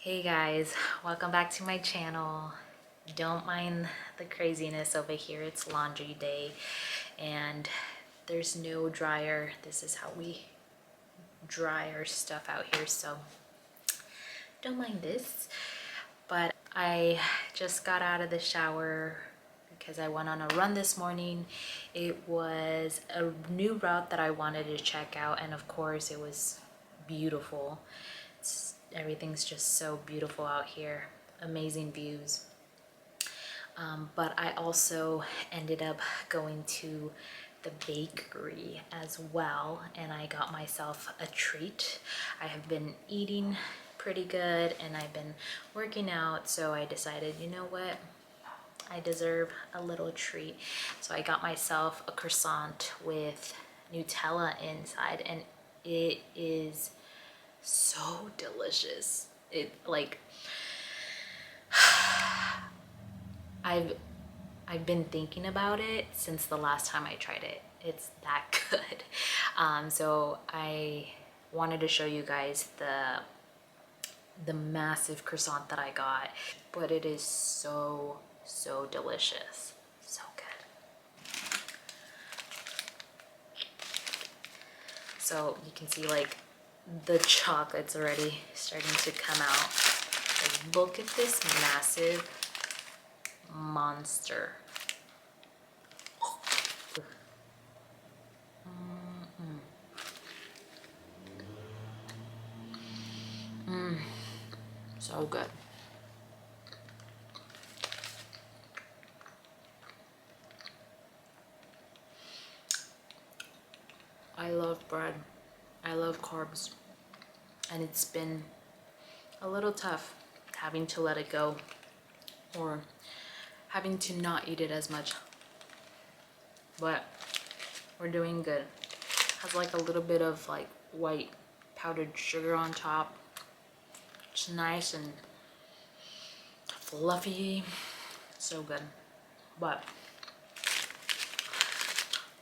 Hey guys, welcome back to my channel. Don't mind the craziness over here. It's laundry day and there's no dryer. This is how we dry our stuff out here, so don't mind this. But I just got out of the shower because I went on a run this morning. It was a new route that I wanted to check out, and of course it was beautiful. Everything's just so beautiful out here, amazing views. But I also ended up going to the bakery as well, and I got myself a treat. I have been eating pretty good and I've been working out, so I decided, you know what, I deserve a little treat. So I got myself a croissant with Nutella inside, and it is so delicious. I've been thinking about it since the last time I tried it. It's that good. So I wanted to show you guys the massive croissant that I got, but it is so delicious, so good. So you can see like the chocolate's already starting to come out. Like, look at this massive monster. So good. I love bread. I love carbs. And it's been a little tough having to let it go or having to not eat it as much. But we're doing good. Has like a little bit of like white powdered sugar on top. It's nice and fluffy. So good. But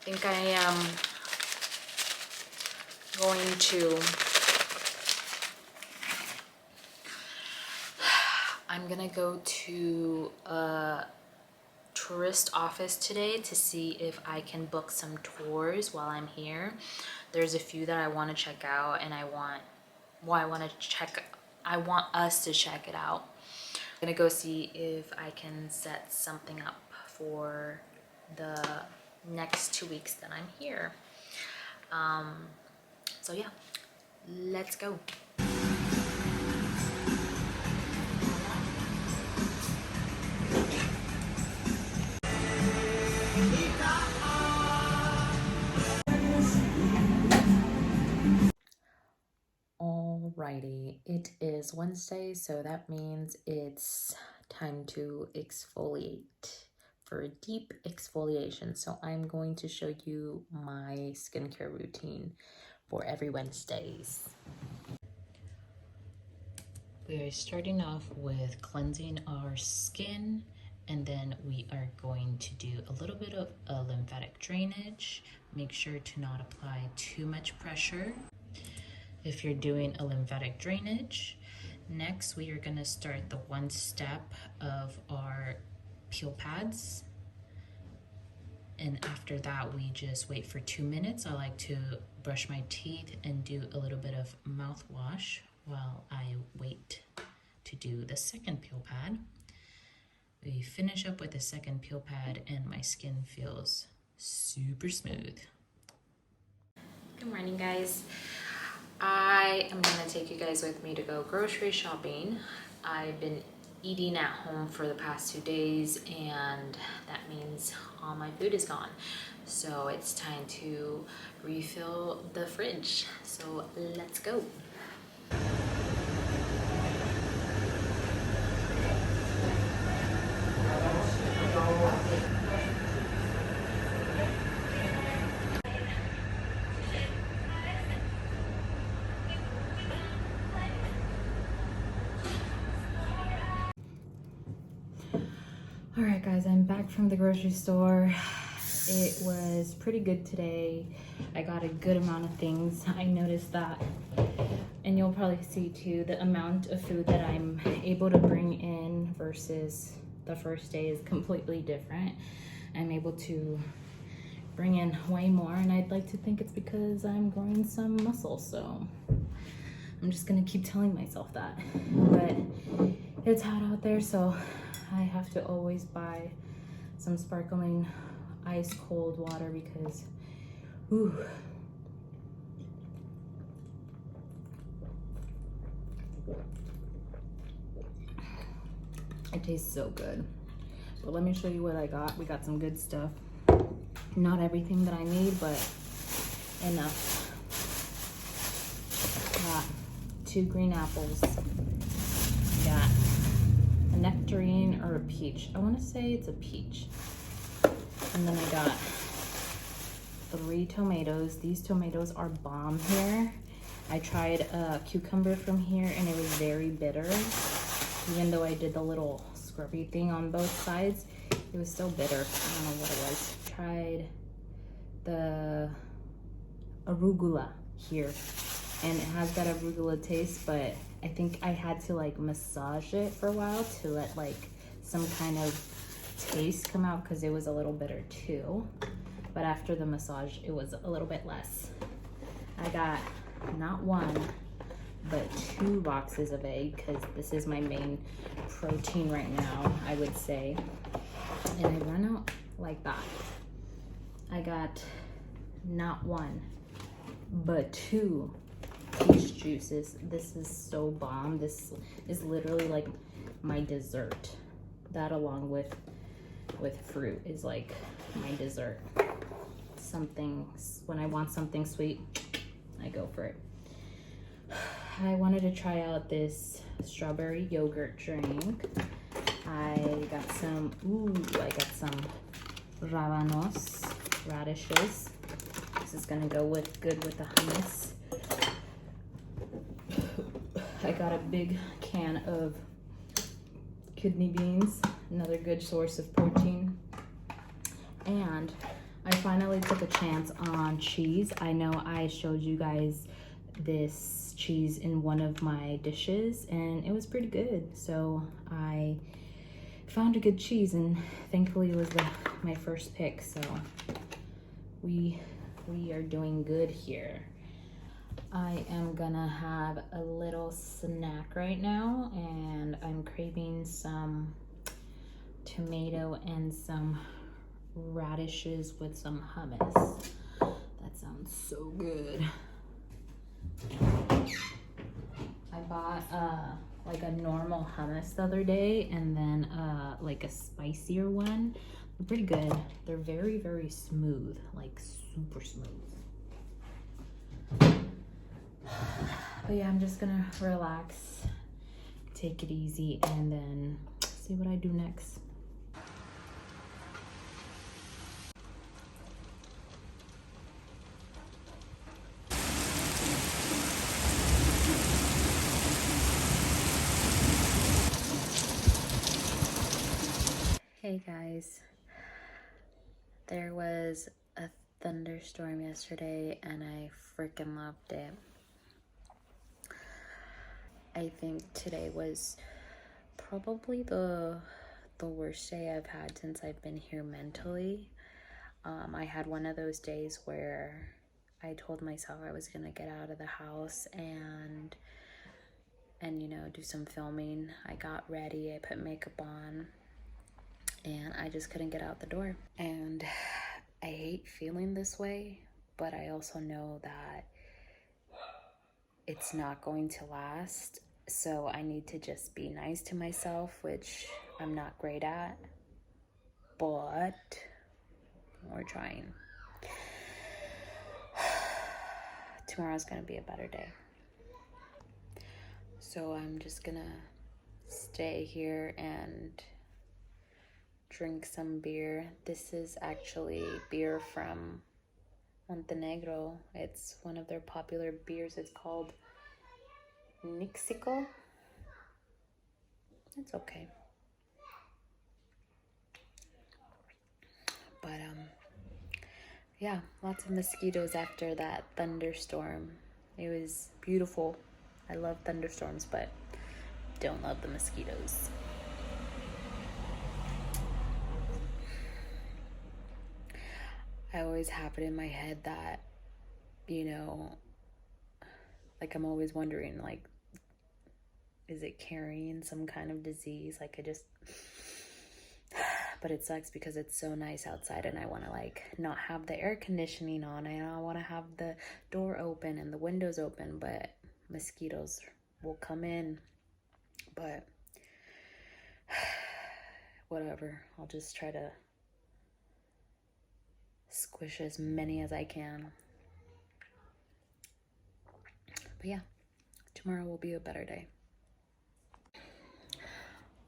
I think I am going to go to a tourist office today to see if I can book some tours while I'm here. There's a few that I want to check out, and I want us to check it out. I'm gonna go see if I can set something up for the next 2 weeks that I'm here. So yeah, let's go. Alrighty, it is Wednesday, so that means it's time to exfoliate for a deep exfoliation. So I'm going to show you my skincare routine for every Wednesdays. We are starting off with cleansing our skin, and then we are going to do a little bit of a lymphatic drainage. Make sure to not apply too much pressure if you're doing a lymphatic drainage. Next, we are going to start the one step of our peel pads. And after that, we just wait for 2 minutes. I like to brush my teeth and do a little bit of mouthwash while I wait to do the second peel pad. We finish up with the second peel pad and my skin feels super smooth. Good morning, guys. I am gonna take you guys with me to go grocery shopping. I've been eating at home for the past 2 days, and that means all my food is gone. So it's time to refill the fridge. So let's go. All right, guys, I'm back from the grocery store. It was pretty good today. I got a good amount of things. I noticed that And you'll probably see too the amount of food that I'm able to bring in versus the first day is completely different. I'm able to bring in way more, and I'd like to think it's because I'm growing some muscle, so I'm just gonna keep telling myself that. But it's hot out there, so I have to always buy some sparkling ice cold water because ooh. It tastes so good. But let me show you what I got. We got some good stuff. Not everything that I need, but enough. Got 2 green apples. Got a nectarine or a peach. I want to say it's a peach. And then I got 3 tomatoes. These tomatoes are bomb here. I tried a cucumber from here and it was very bitter. Even though I did the little scrubby thing on both sides, it was still bitter. I don't know what it was. Tried the arugula here, and it has that arugula taste, but I think I had to like massage it for a while to let like some kind of taste come out because it was a little bitter too. But after the massage, it was a little bit less. I got not 1, but 2 boxes of egg because this is my main protein right now, I would say. And I run out like that. I got not 1, but 2 peach juices. This is so bomb. This is literally like my dessert. That along with fruit is like my dessert. Something, when I want something sweet, I go for it. I wanted to try out this strawberry yogurt drink. I got some rábanos, radishes. This is gonna go good with the hummus. I got a big can of kidney beans, another good source of protein. And I finally took a chance on cheese. I know I showed you guys this cheese in one of my dishes and it was pretty good. So I found a good cheese and thankfully it was my first pick. So we are doing good here. I am gonna have a little snack right now and I'm craving some tomato and some radishes with some hummus. That sounds so good. I bought like a normal hummus the other day and then like a spicier one. They're pretty good. They're very, very smooth, like super smooth. But yeah, I'm just gonna relax, take it easy, and then see what I do next. Hey guys, there was a thunderstorm yesterday and I freaking loved it. I think today was probably the worst day I've had since I've been here mentally. I had one of those days where I told myself I was gonna get out of the house and you know, do some filming. I got ready, I put makeup on, and I just couldn't get out the door. And I hate feeling this way, but I also know that it's not going to last. So I need to just be nice to myself, which I'm not great at, but we're trying. Tomorrow's gonna be a better day. So I'm just gonna stay here and drink some beer. This is actually beer from Montenegro. It's one of their popular beers. It's called Nixico. It's okay. But yeah, lots of mosquitoes after that thunderstorm. It was beautiful. I love thunderstorms, but don't love the mosquitoes. I always have it in my head that, you know, like I'm always wondering, like, is it carrying some kind of disease? Like, but it sucks because it's so nice outside and I want to like not have the air conditioning on and I want to have the door open and the windows open, but mosquitoes will come in. But whatever, I'll just try to squish as many as I can. But yeah, tomorrow will be a better day.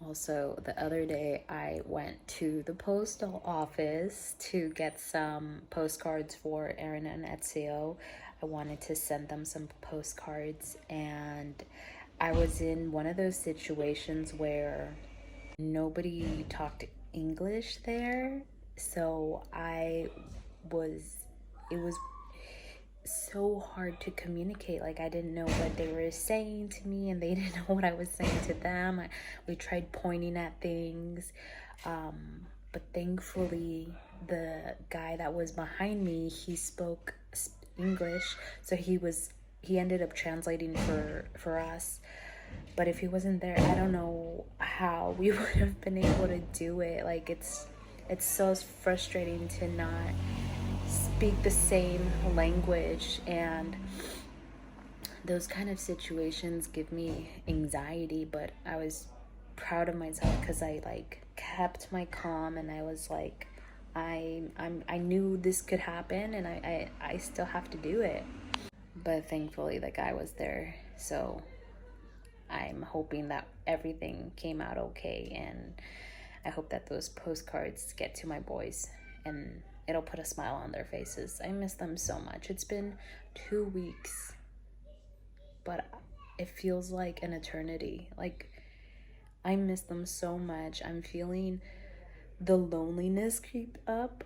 Also, the other day I went to the postal office to get some postcards for Erin and Ezio. I wanted to send them some postcards, and I was in one of those situations where nobody talked English there. So it was so hard to communicate. Like, I didn't know what they were saying to me and they didn't know what I was saying to them. We tried pointing at things, but thankfully the guy that was behind me, he spoke English, so he ended up translating for us. But if he wasn't there, I don't know how we would have been able to do it. Like, it's so frustrating to not speak the same language, and those kind of situations give me anxiety. But I was proud of myself because I like kept my calm, and I was like, I knew this could happen, and I still have to do it. But thankfully the guy was there, so I'm hoping that everything came out okay, and I hope that those postcards get to my boys and it'll put a smile on their faces. I miss them so much. It's been 2 weeks, but it feels like an eternity. Like, I miss them so much. I'm feeling the loneliness creep up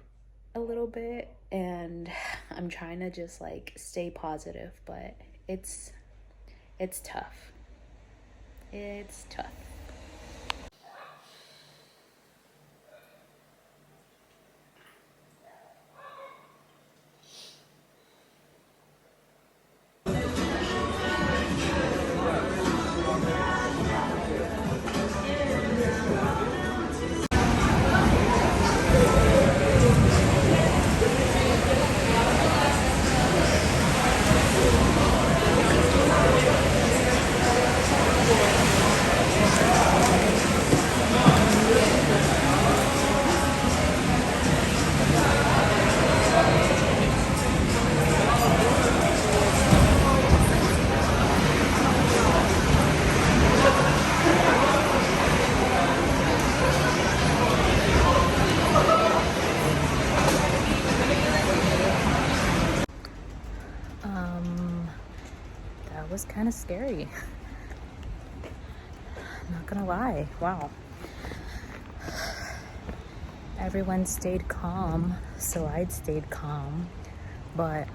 a little bit, and I'm trying to just like stay positive, but it's tough. It's tough. That was kind of scary. I'm not gonna lie. Wow. Everyone stayed calm, so I'd stayed calm, but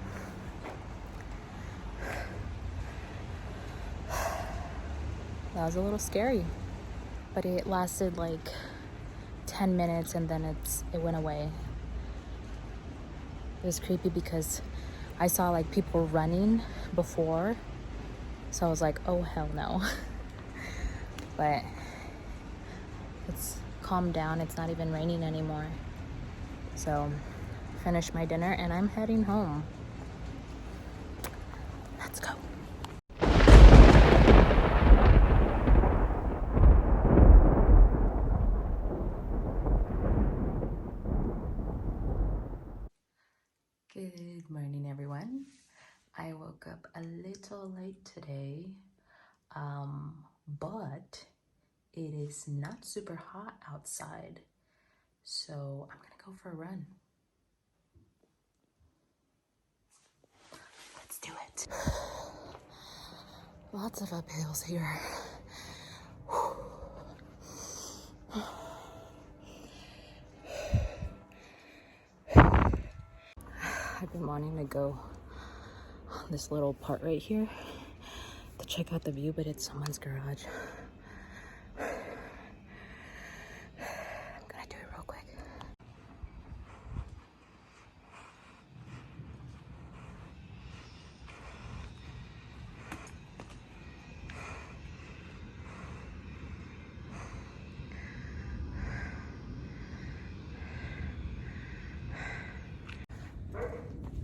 that was a little scary. But it lasted like 10 minutes and then it went away. It was creepy because I saw like people running before, so I was like, oh hell no. But it's calmed down. It's not even raining anymore. So finished my dinner and I'm heading home. Let's go. Good morning, everyone. I woke up a little late today, but it is not super hot outside, so I'm gonna go for a run. Let's do it. Lots of uphills here. I've been wanting to go on this little part right here, the check out the view, but it's someone's garage. I'm gonna do it real quick.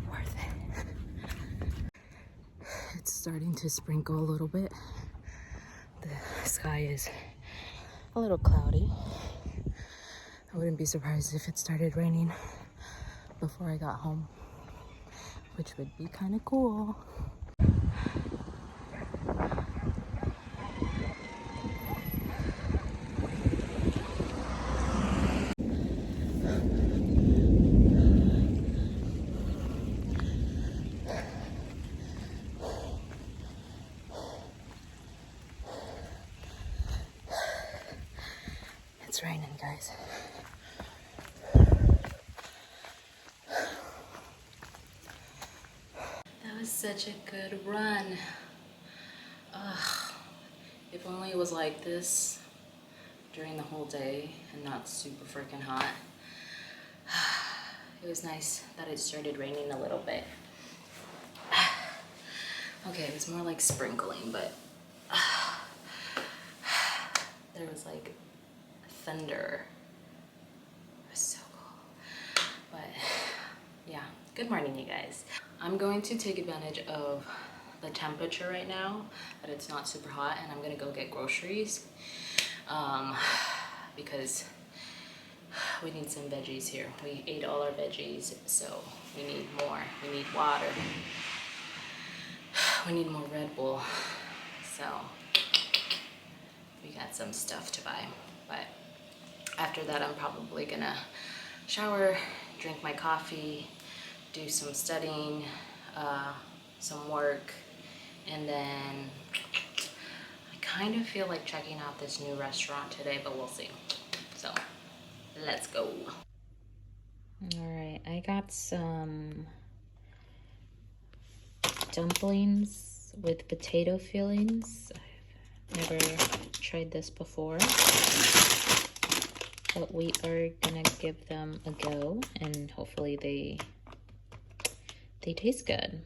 Worth it. It's starting to sprinkle a little bit. The sky is a little cloudy. I wouldn't be surprised if it started raining before I got home, which would be kind of cool. It's raining, guys. That was such a good run. Ugh. If only it was like this during the whole day and not super freaking hot. It was nice that it started raining a little bit. Okay, it was more like sprinkling, but there was like thunder. It was so cool. But yeah, good morning, you guys. I'm going to take advantage of the temperature right now, that it's not super hot, and I'm gonna go get groceries because we need some veggies here. We ate all our veggies, so we need more. We need water. We need more Red Bull. So we got some stuff to buy. But after that, I'm probably gonna shower, drink my coffee, do some studying, some work, and then I kind of feel like checking out this new restaurant today, but we'll see. So let's go. All right, I got some dumplings with potato fillings. I've never tried this before, but we are gonna give them a go, and hopefully they taste good.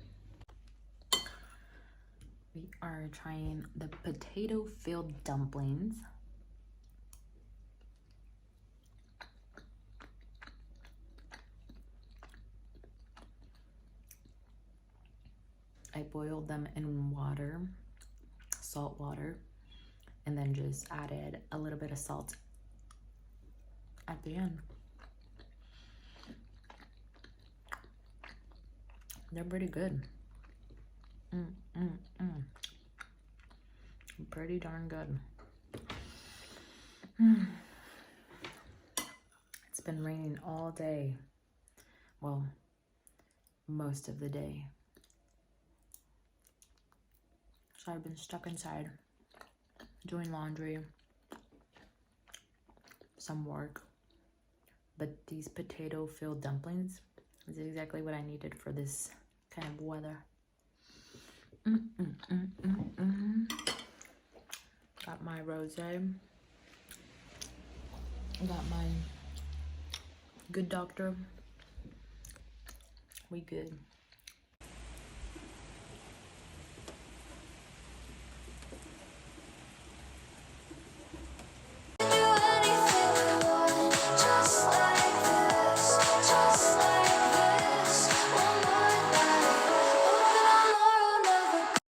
We are trying the potato filled dumplings. I boiled them in water, salt water, and then just added a little bit of salt at the end. They're pretty good. Pretty darn good. It's been raining all day. Well, most of the day. So I've been stuck inside doing laundry, some work. But these potato filled dumplings is exactly what I needed for this kind of weather. Got my rosé. Got my good doctor. We good.